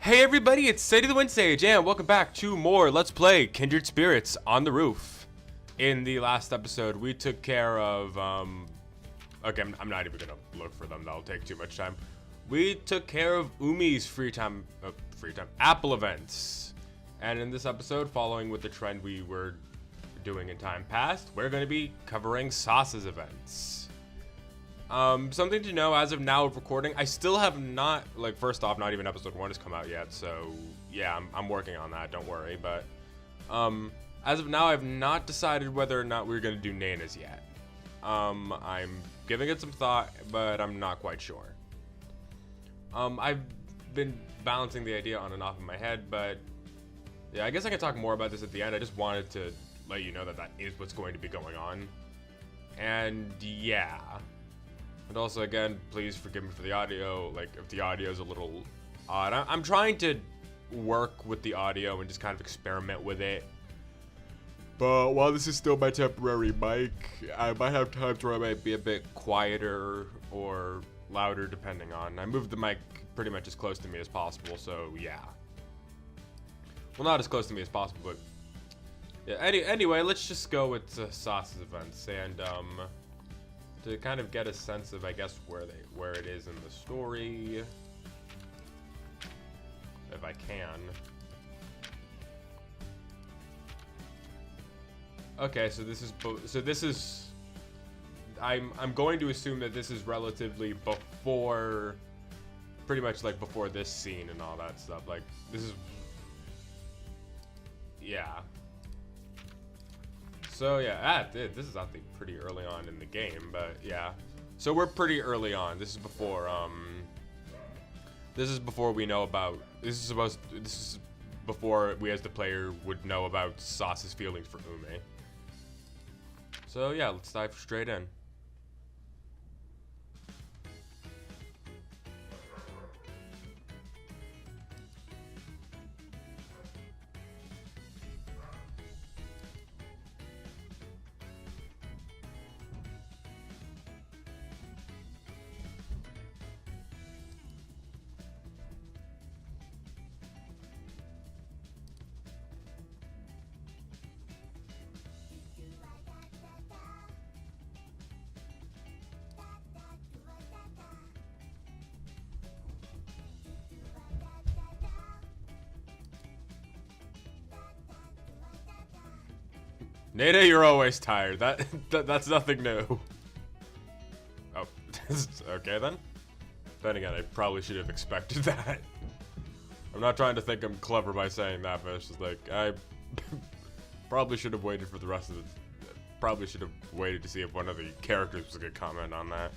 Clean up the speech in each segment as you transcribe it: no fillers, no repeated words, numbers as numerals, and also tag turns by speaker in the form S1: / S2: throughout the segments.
S1: Hey everybody, it's Sadie the Wind Sage, and welcome back to more Let's Play Kindred Spirits on the Roof. In the last episode, we took care of, okay, I'm not even gonna look for them, that'll take too much time. We took care of Umi's free time apple events. And in this episode, following with the trend we were doing in time past, we're gonna be covering Sasa's events. Something to know as of now of recording, I still have not, first off, not even episode 1 has come out yet, so yeah, I'm working on that, don't worry, but, as of now, I've not decided whether or not we're gonna do Nanas yet. I'm giving it some thought, but I'm not quite sure. I've been balancing the idea on and off in my head, but yeah, I guess I can talk more about this at the end. I just wanted to let you know that that is what's going to be going on, and yeah. And also, again, please forgive me for the audio, if the audio is a little odd. I'm trying to work with the audio and just kind of experiment with it. But while this is still my temporary mic, I might have times where I might be a bit quieter or louder, depending on. I moved the mic pretty much as close to me as possible, so yeah. Well, not as close to me as possible, but yeah. Anyway, let's just go with Sasa's events and to kind of get a sense of, I guess, where it is in the story, if I can. Okay, so this is I'm going to assume that this is relatively before, pretty much before this scene and all that stuff. This is, yeah. So yeah, this is actually pretty early on in the game, but yeah. So we're pretty early on. This is before we know about, this is before we as the player would know about Sasa's feelings for Umi. So yeah, let's dive straight in. Nada, you're always tired. That's nothing new. Oh, okay then. Then again, I probably should have expected that. I'm not trying to think I'm clever by saying that, but it's just I probably should have waited for the rest of the. Probably should have waited to see if one of the characters was gonna comment on that.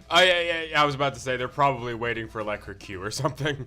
S1: Oh yeah. I was about to say they're probably waiting for like her cue or something.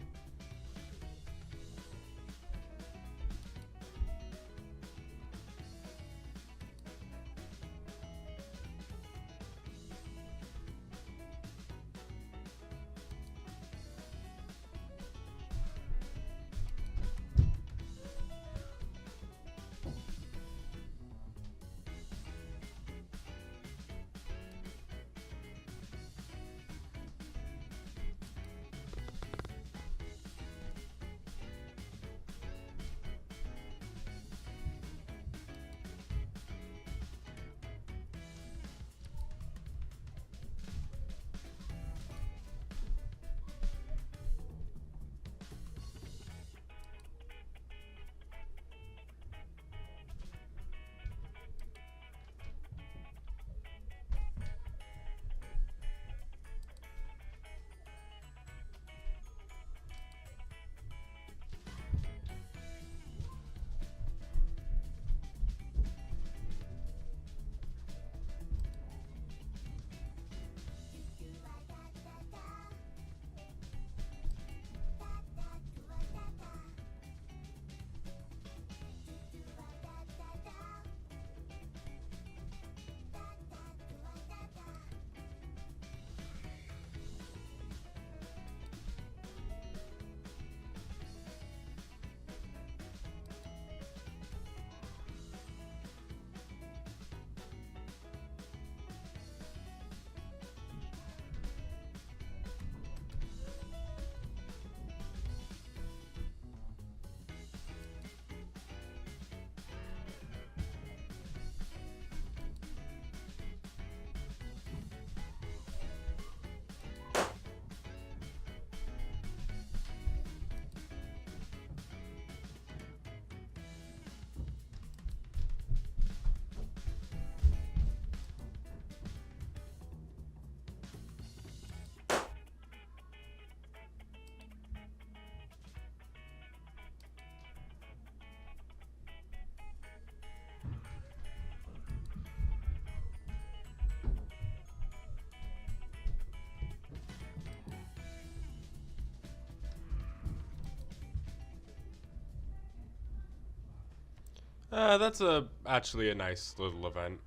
S1: That's actually a nice little event.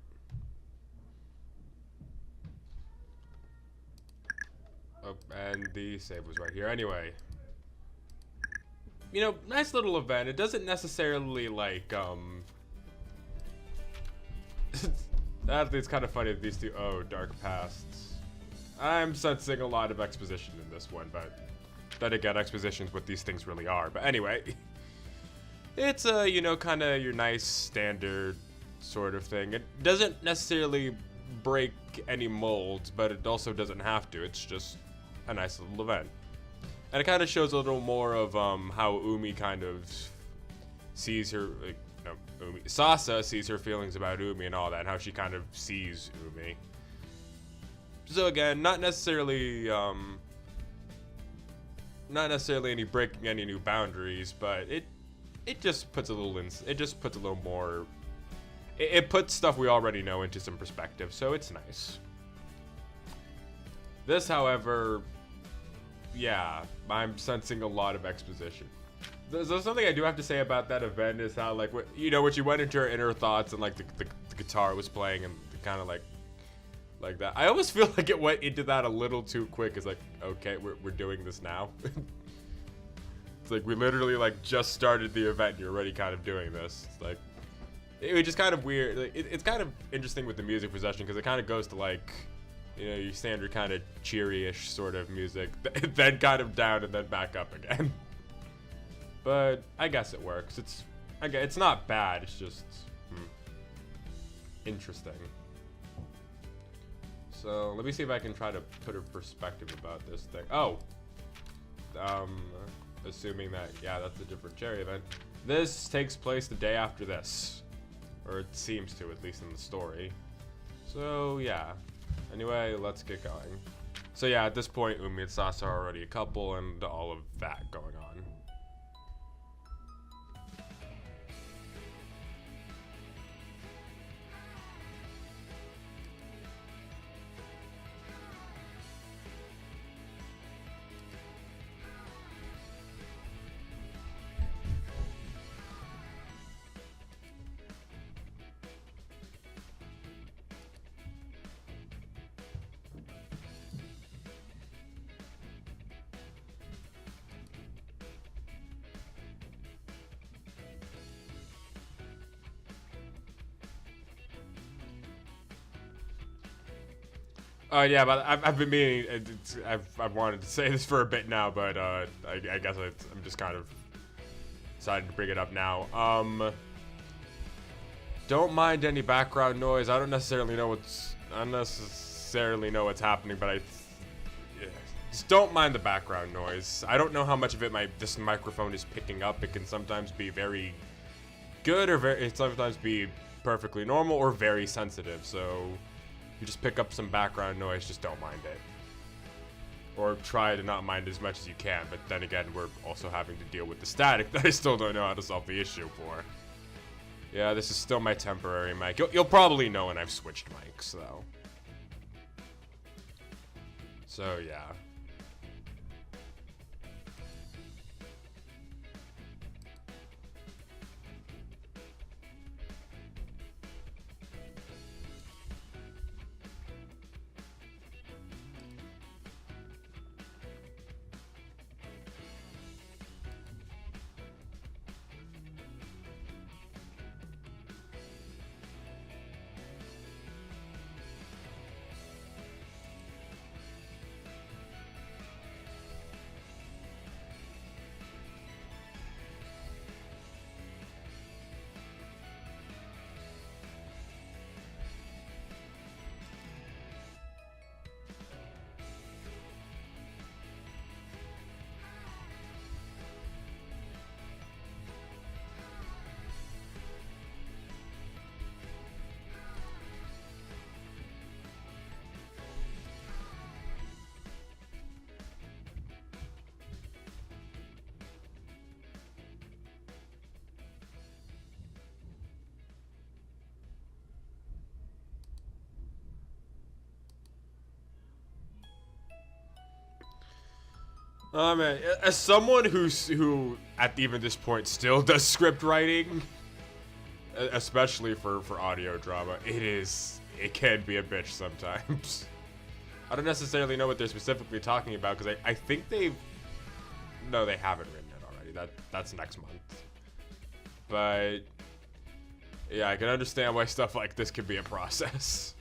S1: Oh, and the save was right here. Anyway, you know, nice little event. It doesn't necessarily like It's kind of funny that these two. Oh, dark pasts. I'm sensing a lot of exposition in this one, but then again, exposition's what these things really are. But anyway. It's you know, kind of your nice standard sort of thing. It doesn't necessarily break any molds, but it also doesn't have to. It's just a nice little event. And it kind of shows a little more of how Umi kind of sees her, like, no, Sasa sees her feelings about Umi and all that, and how she kind of sees Umi. So again, not necessarily any breaking any new boundaries, but it just puts a little more. It puts stuff we already know into some perspective, so it's nice. This, however, yeah, I'm sensing a lot of exposition. There's something I do have to say about that event is how, like, when she went into her inner thoughts and like the guitar was playing and kind of like that. I almost feel like it went into that a little too quick. It's like, okay, we're doing this now. It's like we literally like just started the event and you're already kind of doing this. It's like, it was just kind of weird. Like, it's kind of interesting with the music possession because it kind of goes to like, you know, your standard kind of cheery-ish sort of music, then kind of down and then back up again. But I guess it works. It's not bad. It's just interesting. So let me see if I can try to put a perspective about this thing. Oh, assuming that, yeah, that's a different cherry event. This takes place the day after this, or it seems to, at least in the story. So yeah. Anyway, let's get going. So yeah, at this point, Umi and Sasa are already a couple, and all of that going on. Yeah, but I've been meaning, I've wanted to say this for a bit now, but I guess I'm just kind of decided to bring it up now. Don't mind any background noise. I don't necessarily know what's happening, but yeah, just don't mind the background noise. I don't know how much of it this microphone is picking up. It can sometimes be very good, or it sometimes be perfectly normal, or very sensitive. So you just pick up some background noise, just don't mind it. Or try to not mind as much as you can, but then again, we're also having to deal with the static that I still don't know how to solve the issue for. Yeah, this is still my temporary mic. You'll probably know when I've switched mics, though. So, yeah. Man, as someone who at even this point still does script writing, especially for audio drama, it can be a bitch sometimes. I don't necessarily know what they're specifically talking about, because I think no, they haven't written it already. That's next month. But yeah, I can understand why stuff like this could be a process.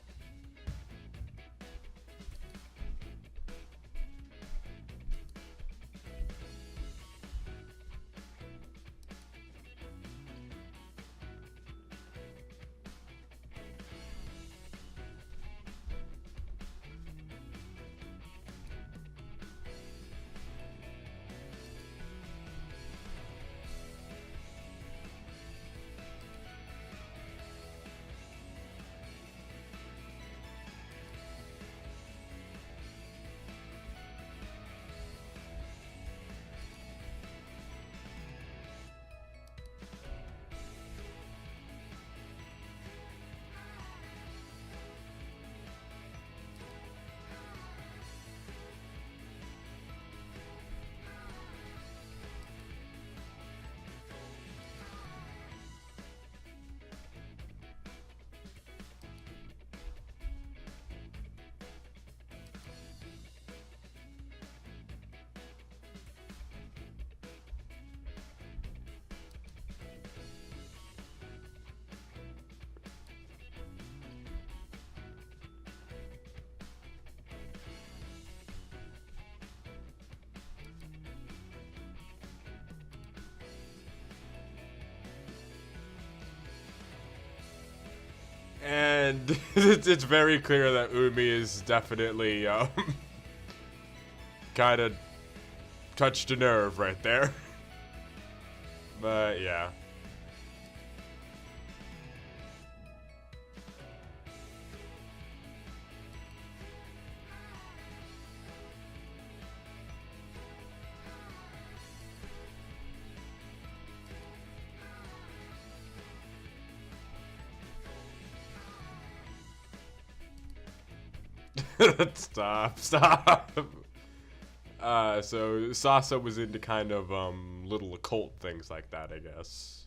S1: And it's very clear that Umi is definitely kind of touched a nerve right there. But yeah. Stop. So Sasa was into kind of little occult things like that, I guess.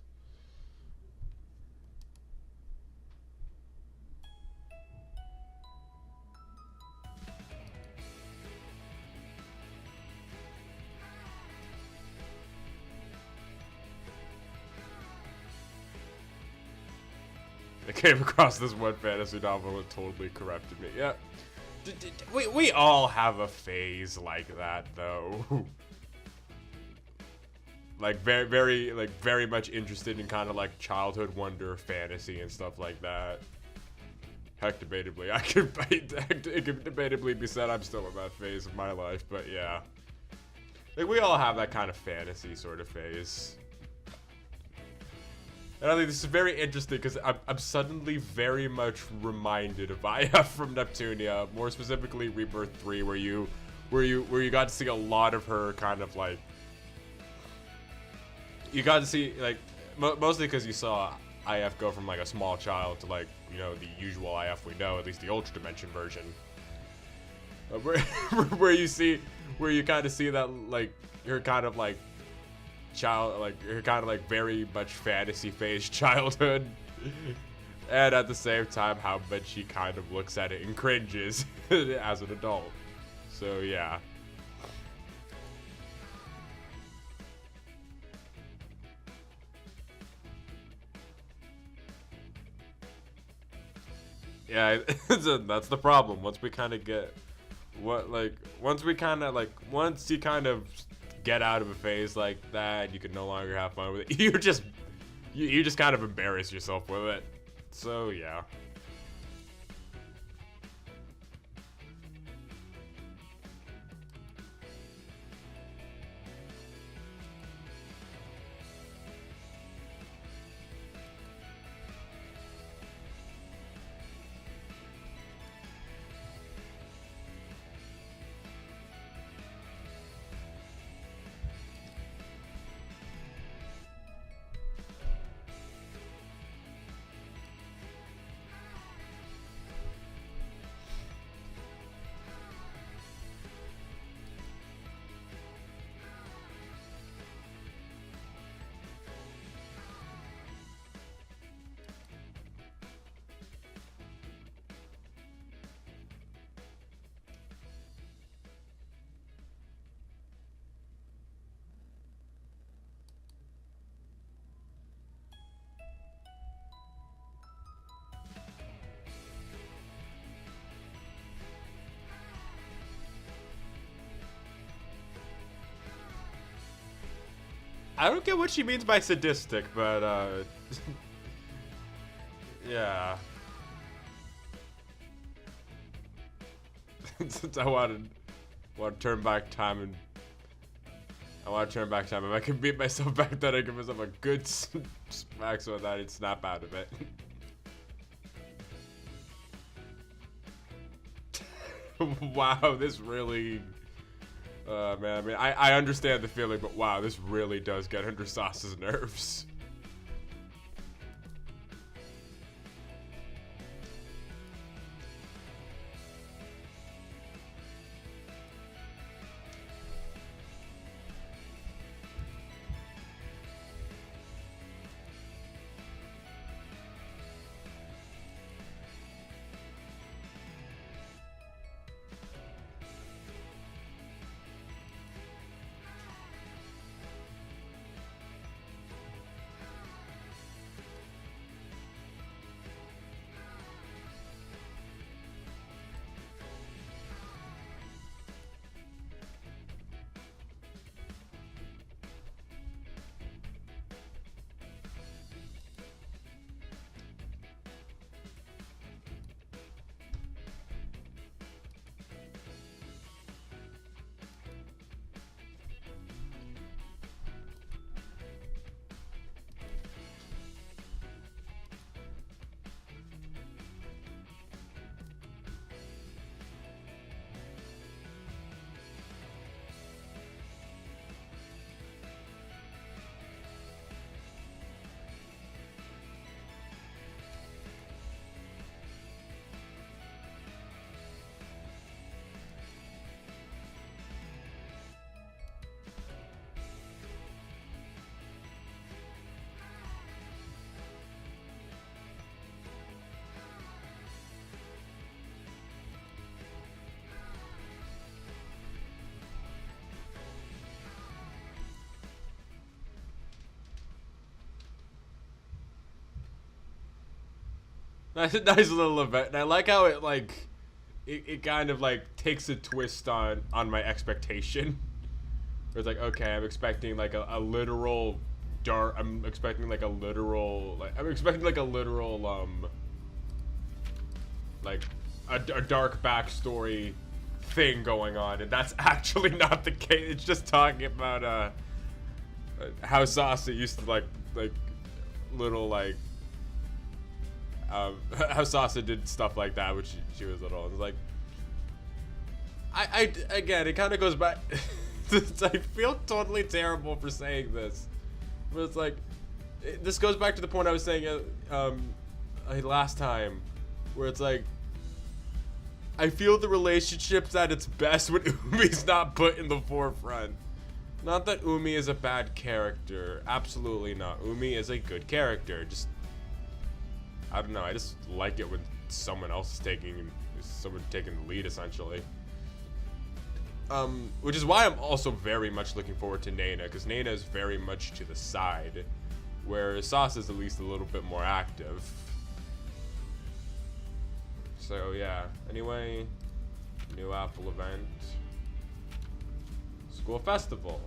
S1: I came across this one fantasy novel that totally corrupted me. Yep. We all have a phase like that, though. Like very much interested in kind of like childhood wonder, fantasy, and stuff like that. Heck, debatably, it could debatably be said I'm still in that phase of my life, but yeah. Like, we all have that kind of fantasy sort of phase. And I think this is very interesting because I'm suddenly very much reminded of IF from Neptunia, more specifically Rebirth 3, where you got to see a lot of her kind of like. You got to see like mostly because you saw IF go from like a small child to like, you know, the usual IF we know, at least the Ultra Dimension version. Where you kind of see that like her kind of like child, like her kind of like very much fantasy phase childhood, and at the same time how much she kind of looks at it and cringes as an adult. So yeah. Yeah, that's the problem. Once we kind of get once you kind of get out of a phase like that, you can no longer have fun with it. You just kind of embarrass yourself with it. So yeah. I don't get what she means by sadistic, but yeah. Since I want to turn back time and if I can beat myself back then, I give myself a good smack so that I'd snap out of it. Wow, this really. Man, I mean, I understand the feeling, but wow, this really does get under Sasa's nerves. Nice little event. And I like how it like it kind of like takes a twist on my expectation. It's like, okay, I'm expecting like a literal dark. I'm expecting like a literal like a dark backstory thing going on, and that's actually not the case. It's just talking about how Sasa used to like little like how Sasa did stuff like that when she was little. It's like I again, it kind of goes back. I feel totally terrible for saying this, but it's like this goes back to the point I was saying last time, where it's like I feel the relationship's at its best when Umi's not put in the forefront. Not that Umi is a bad character, absolutely not. Umi is a good character. Just I don't know. I just like it when someone else is taking the lead, essentially. Which is why I'm also very much looking forward to Nana, because Nana is very much to the side, whereas Sasa is at least a little bit more active. So yeah. Anyway, new Apple event, school festival.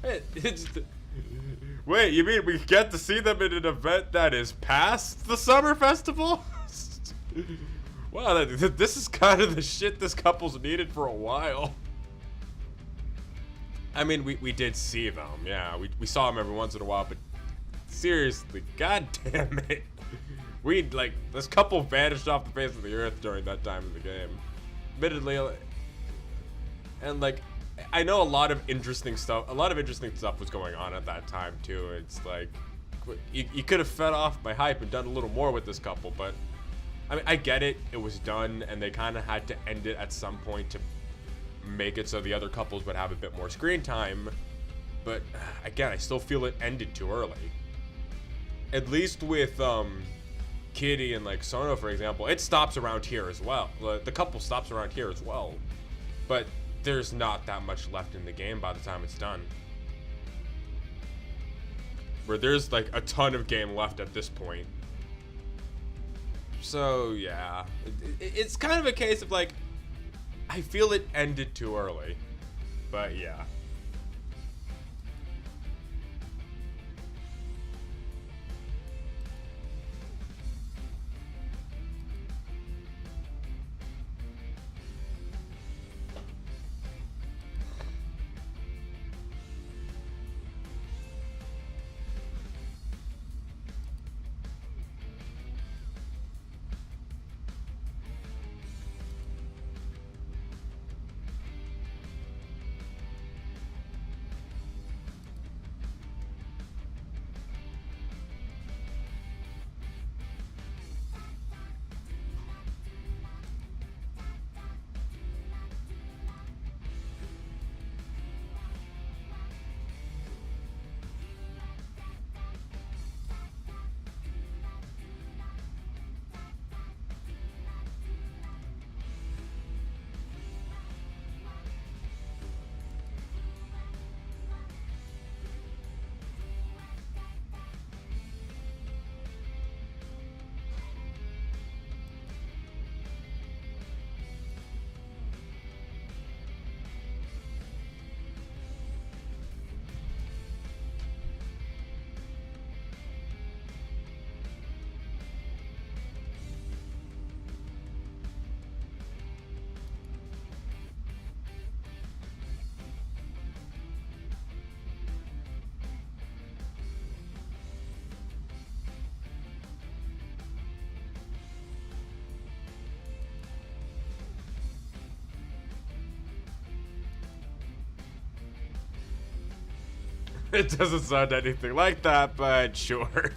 S1: Hey, wait, you mean we get to see them in an event that is past the summer festival? Wow, this is kind of the shit this couple's needed for a while. I mean, we did see them, yeah. We saw them every once in a while, but seriously, god damn it. This couple vanished off the face of the earth during that time of the game. Admittedly, and like, I know a lot of interesting stuff was going on at that time too. It's like, you could have fed off my hype and done a little more with this couple, but I mean, I get it. It was done, and they kind of had to end it at some point to make it so the other couples would have a bit more screen time. But again, I still feel it ended too early. At least with Kitty and like Sono, for example, it stops around here as well. The couple stops around here as well, but there's not that much left in the game by the time it's done. Where there's like a ton of game left at this point. So yeah, it's kind of a case of like, I feel it ended too early, but yeah. It doesn't sound anything like that, but sure.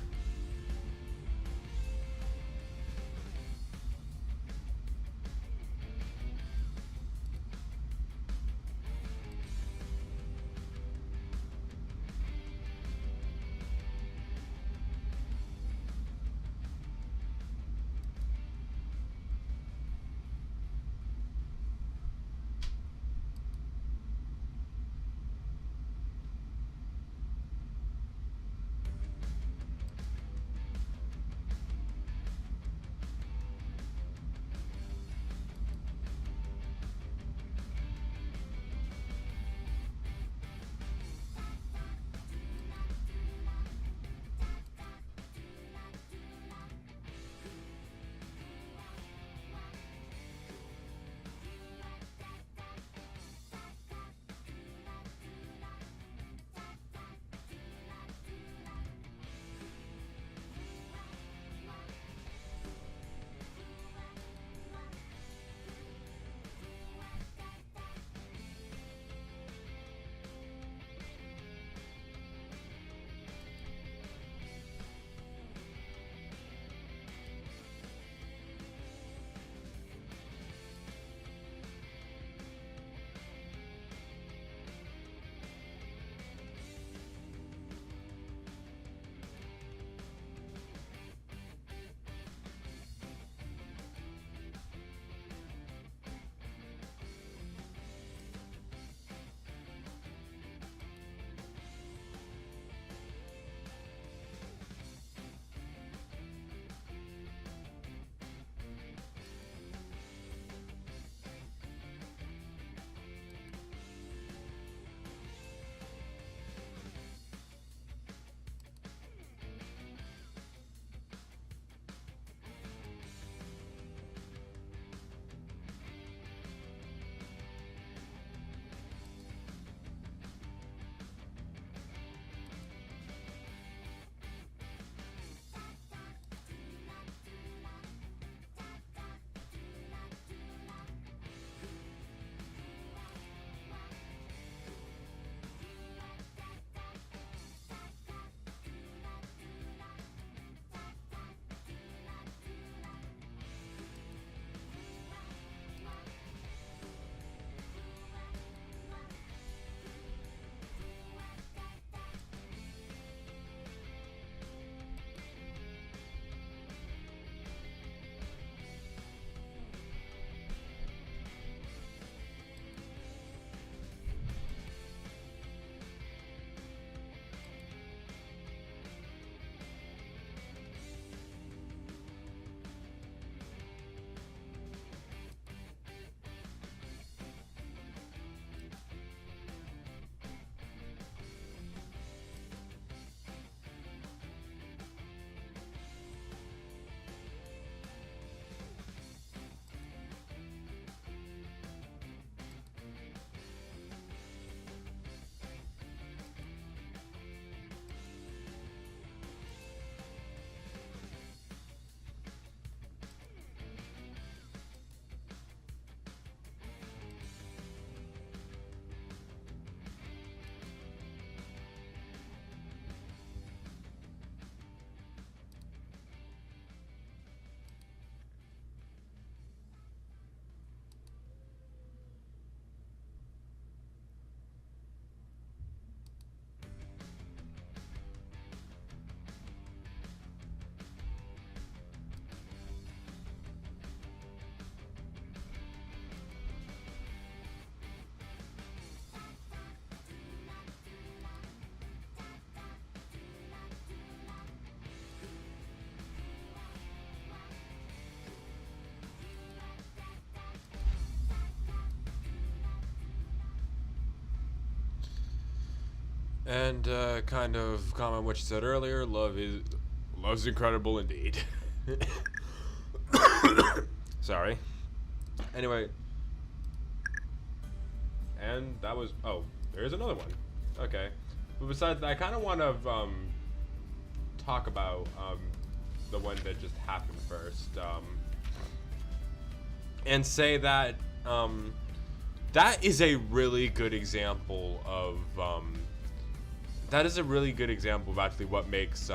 S1: And kind of comment what you said earlier. Love's incredible indeed. Sorry. Anyway, and that was there's another one. Okay, but besides that, I kind of want to talk about the one that just happened first, and say that that is a really good example of actually what makes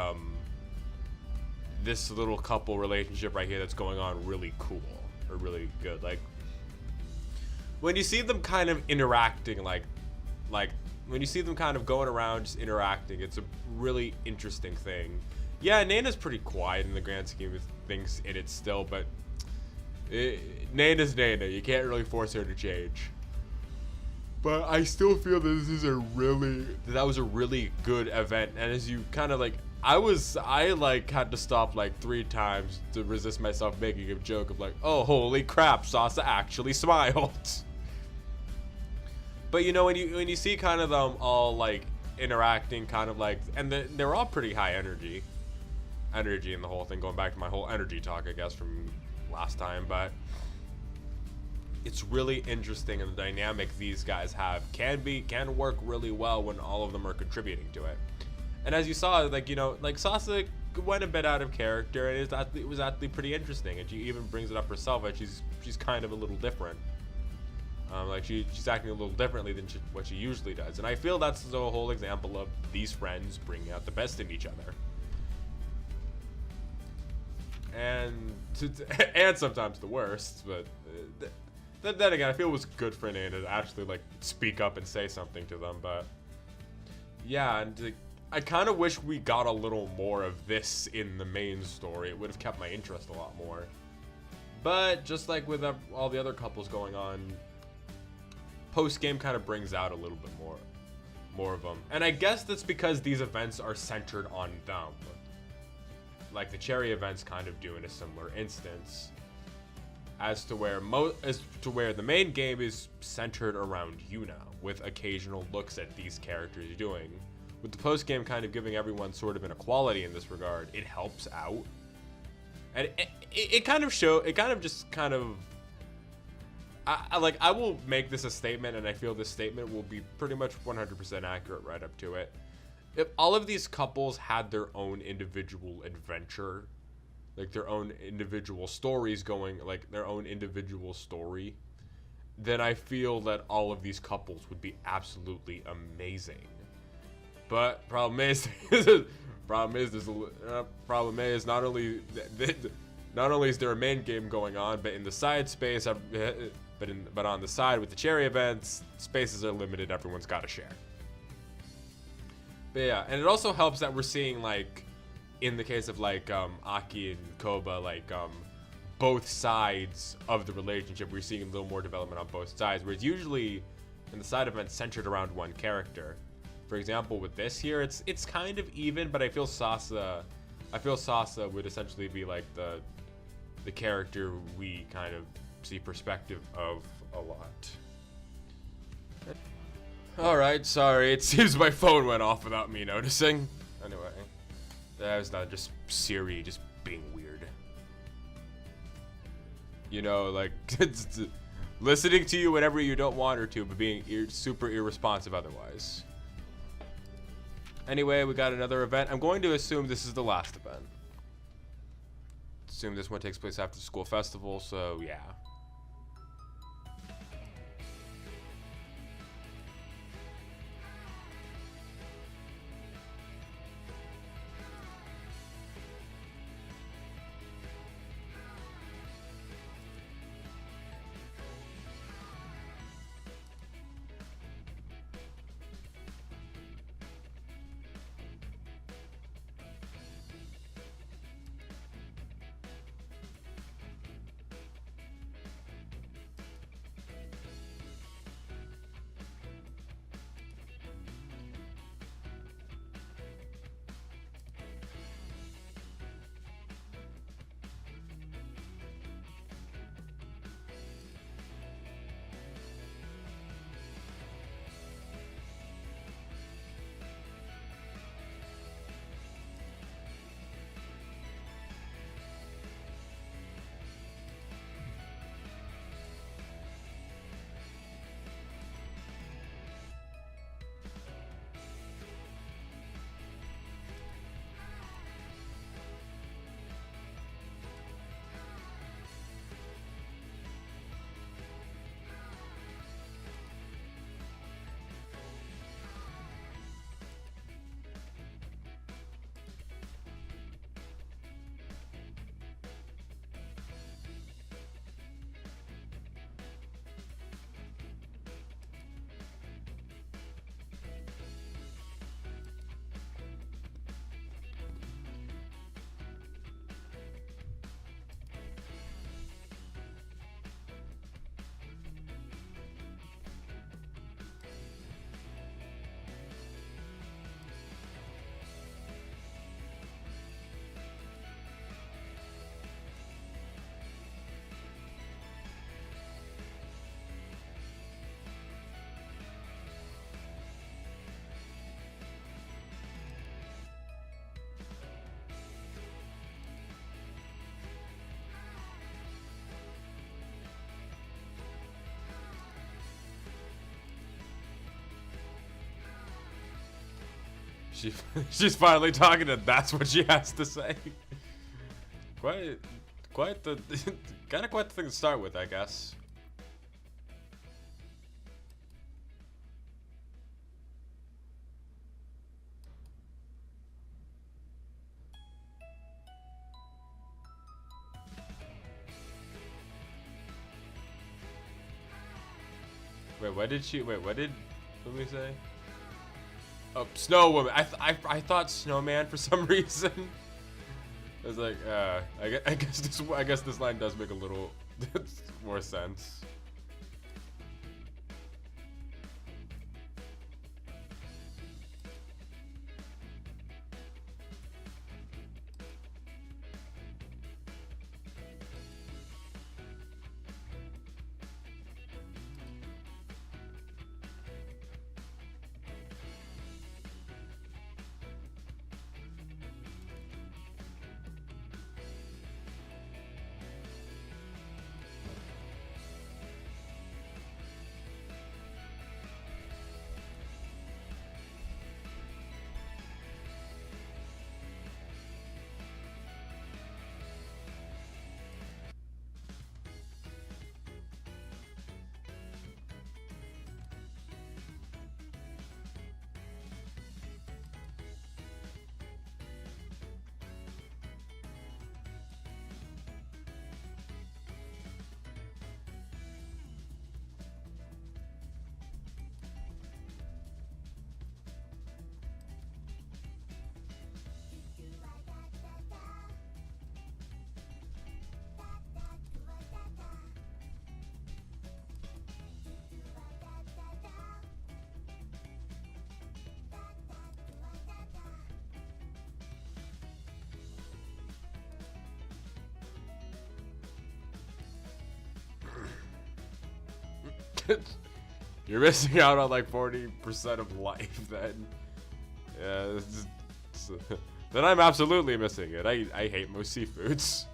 S1: this little couple relationship right here that's going on really cool or really good. Like when you see them kind of interacting, like when you see them kind of going around just interacting, it's a really interesting thing. Yeah, Nana's pretty quiet in the grand scheme of things in it still, but Nana's Nana. You can't really force her to change. But I still feel that that was a really good event. And as you kind of like, I had to stop like 3 times to resist myself making a joke of like, oh, holy crap, Sasa actually smiled. But you know, when you see kind of them all like interacting, kind of like, and they're all pretty high energy in the whole thing, going back to my whole energy talk, I guess, from last time. But it's really interesting, and the dynamic these guys have can work really well when all of them are contributing to it. And as you saw, like, you know, like Sasa went a bit out of character, and it was actually pretty interesting, and she even brings it up herself that she's kind of a little different. Like she's acting a little differently than what she usually does, and I feel that's the whole example of these friends bringing out the best in each other. And sometimes the worst, but then again, I feel it was good for Nana to actually like speak up and say something to them. But yeah, and I kind of wish we got a little more of this in the main story. It would have kept my interest a lot more. But just like with all the other couples going on, post game kind of brings out a little bit more of them. And I guess that's because these events are centered on them. Like the cherry events kind of do in a similar instance, as to where the main game is centered around you now, with occasional looks at these characters doing. With the post game kind of giving everyone sort of an equality in this regard, it helps out, and I will make this a statement, and I feel this statement will be pretty much 100% accurate right up to it. If all of these couples had their own individual adventure, like their own individual stories going, like their own individual story, then I feel that all of these couples would be absolutely amazing. But problem is not only is there a main game going on, but in the side space, but on the side with the cherry events, spaces are limited. Everyone's got to share. But yeah, and it also helps that we're seeing, like, in the case of like Aki and Koba, like both sides of the relationship. We're seeing a little more development on both sides, whereas usually in the side event centered around one character. For example, with this here, it's kind of even, but I feel Sasa would essentially be like the character we kind of see perspective of a lot. Alright, sorry, it seems my phone went off without me noticing. Anyway, that was not just Siri just being weird. You know, like, listening to you whenever you don't want her to, but being super irresponsive otherwise. Anyway, we got another event. I'm going to assume this is the last event. Assume this one takes place after the school festival, so yeah. She's finally talking, and that's what she has to say. Quite the kind of quite the thing to start with, I guess. Wait, what did she? Wait, what did Umi say? Oh, Snow Woman. I thought Snowman for some reason. I was like, I guess this line does make a little more sense. You're missing out on like 40% of life then. Yeah, then I'm absolutely missing it. I hate most seafoods.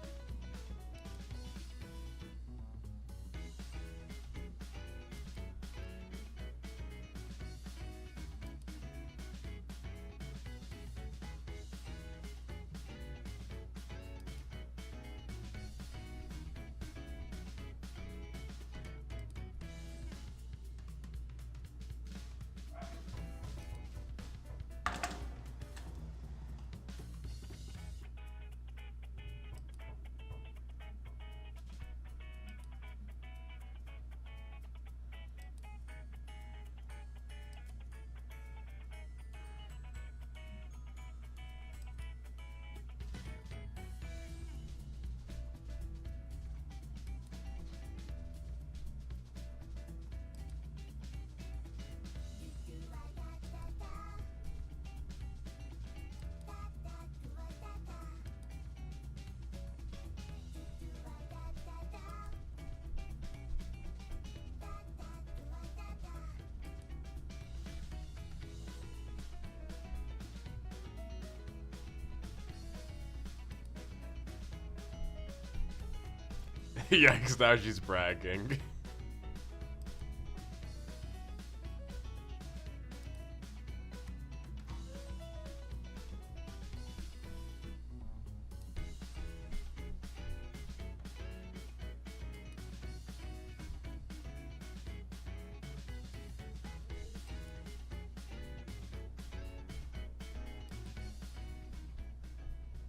S1: Yeah, because now she's bragging.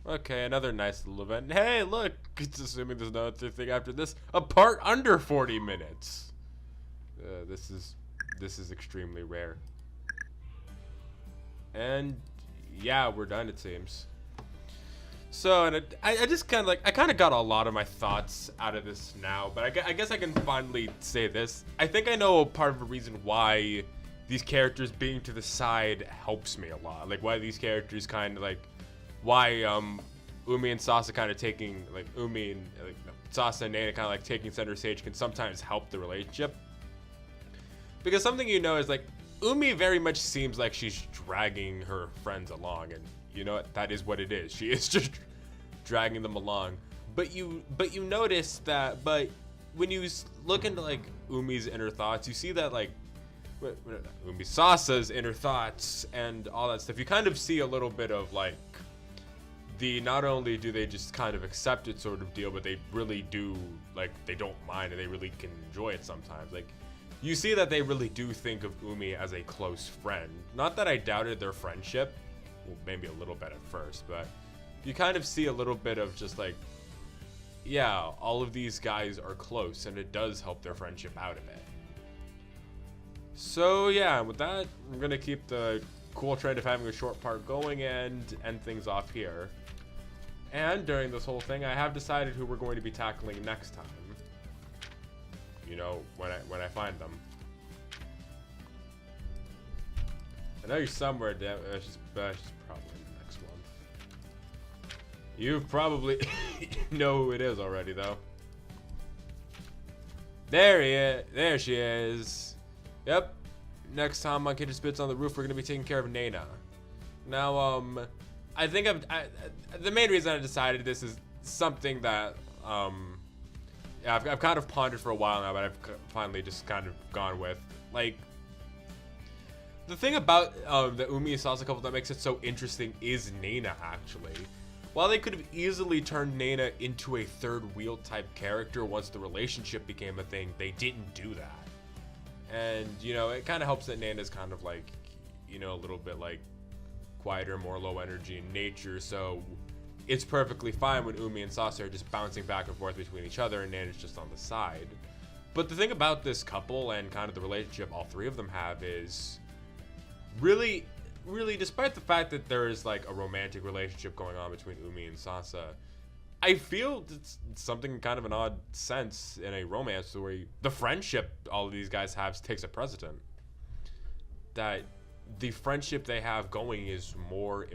S1: Okay, another nice little event. Hey, look! It's assuming there's no other thing after this. A part under 40 minutes. This is extremely rare. And yeah, we're done, it seems. So, and I just kind of like, I kind of got a lot of my thoughts out of this now, but I guess I can finally say this. I think I know part of the reason why these characters being to the side helps me a lot. Like why these characters kind of like, why Umi and Sasa kind of taking, like Umi and like Sasa and Nana kind of like taking center stage can sometimes help the relationship. Because something you know is like, Umi very much seems like she's dragging her friends along, and you know what? That is what it is. She is just dragging them along. But you notice that, but when you look into like Umi's inner thoughts, you see that like Umi Sasa's inner thoughts and all that stuff. You kind of see a little bit of like the, not only do they just kind of accept it sort of deal, but they really do, like, they don't mind and they really can enjoy it sometimes. Like, you see that they really do think of Umi as a close friend. Not that I doubted their friendship, well, maybe a little bit at first, but you kind of see a little bit of just like, yeah, all of these guys are close and it does help their friendship out a bit. So yeah, with that, I'm gonna keep the cool trend of having a short part going and end things off here. And during this whole thing, I have decided who we're going to be tackling next time. You know, when I find them. I know you're somewhere. She's probably the next one. You probably know who it is already, though. There she is. Yep. Next time on Kindred Spirits on the Roof, we're gonna be taking care of Nana. Now, I think the main reason I decided this is something that, yeah, I've kind of pondered for a while now, but I've finally just kind of gone with. Like, the thing about the Umi and Sasa couple that makes it so interesting is Nana, actually. While they could have easily turned Nana into a third wheel type character once the relationship became a thing, they didn't do that. And, you know, it kind of helps that Nana's kind of like, you know, a little bit like quieter, more low energy in nature, so it's perfectly fine when Umi and Sasa are just bouncing back and forth between each other and Nana's just on the side. But the thing about this couple and kind of the relationship all three of them have is really, despite the fact that there is like a romantic relationship going on between Umi and Sasa, I feel it's something kind of an odd sense in a romance where the friendship all of these guys have takes a precedent. That the friendship they have going is more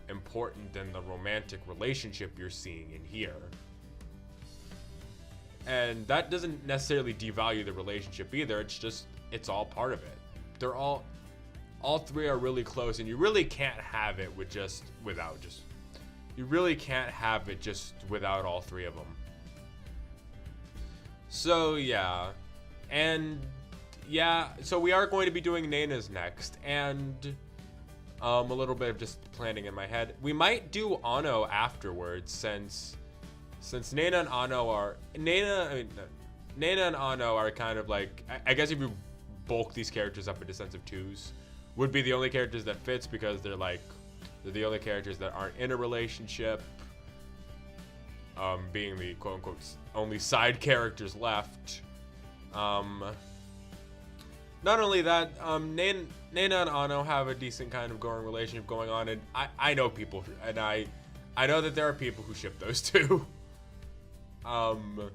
S1: important than the romantic relationship you're seeing in here. And that doesn't necessarily devalue the relationship either. It's just, it's all part of it. They're all three are really close, and you really can't have it with you really can't have it just without all three of them. So yeah, and yeah, so we are going to be doing Nana's next, and a little bit of just planning in my head. We might do Ano afterwards, since Nana and Ano are Nana and Ano are kind of like, I guess if you bulk these characters up into sense of twos, would be the only characters that fits because they're the only characters that aren't in a relationship, being the quote-unquote only side characters left. Not only that, Nana and Ano have a decent kind of growing relationship going on, and I know people, and I know that there are people who ship those two. I'm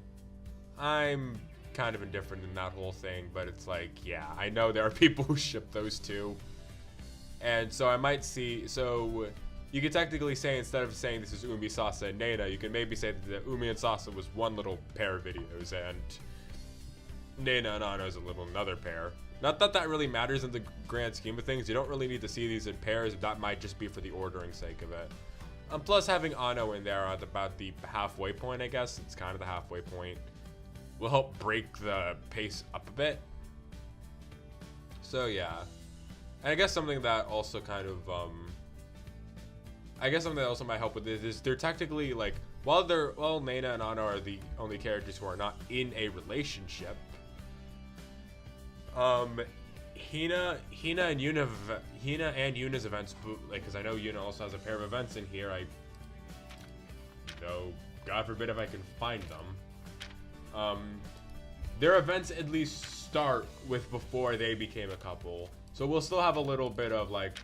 S1: kind of indifferent in that whole thing, but it's like, yeah, I know there are people who ship those two. And so I might see, so you could technically say, instead of saying this is Umi, Sasa, and Nana, you can maybe say that Umi and Sasa was one little pair of videos, and Nana and Ano is another pair. Not that that really matters in the grand scheme of things. You don't really need to see these in pairs. That might just be for the ordering sake of it. Plus, having Ano in there at about the halfway point, I guess, it's kind of the halfway point, will help break the pace up a bit. So yeah. And I guess something that also kind of, I guess something that also might help with this is they're technically like, while Nana and Ano are the only characters who are not in a relationship, Hina and Yuna's events, like, because I know Yuna also has a pair of events in here. Though, God forbid if I can find them. Their events at least start with before they became a couple. So we'll still have a little bit of like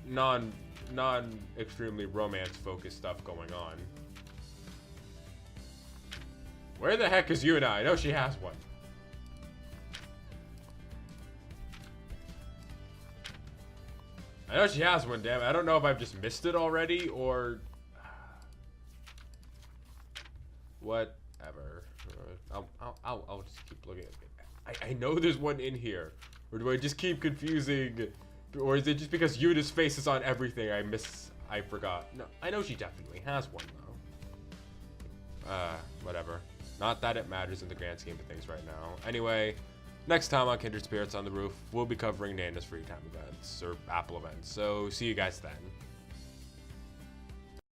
S1: non-extremely romance-focused stuff going on. Where the heck is Yuna? I know she has one. I know she has one, damn it. I don't know if I've just missed it already or whatever. I'll just keep looking at it. I know there's one in here. Or do I just keep confusing? Or is it just because Yuna's face is on everything I forgot? No, I know she definitely has one though. Whatever. Not that it matters in the grand scheme of things right now. Anyway, next time on Kindred Spirits on the Roof, we'll be covering Nana's free time events or Apple events. So see you guys then.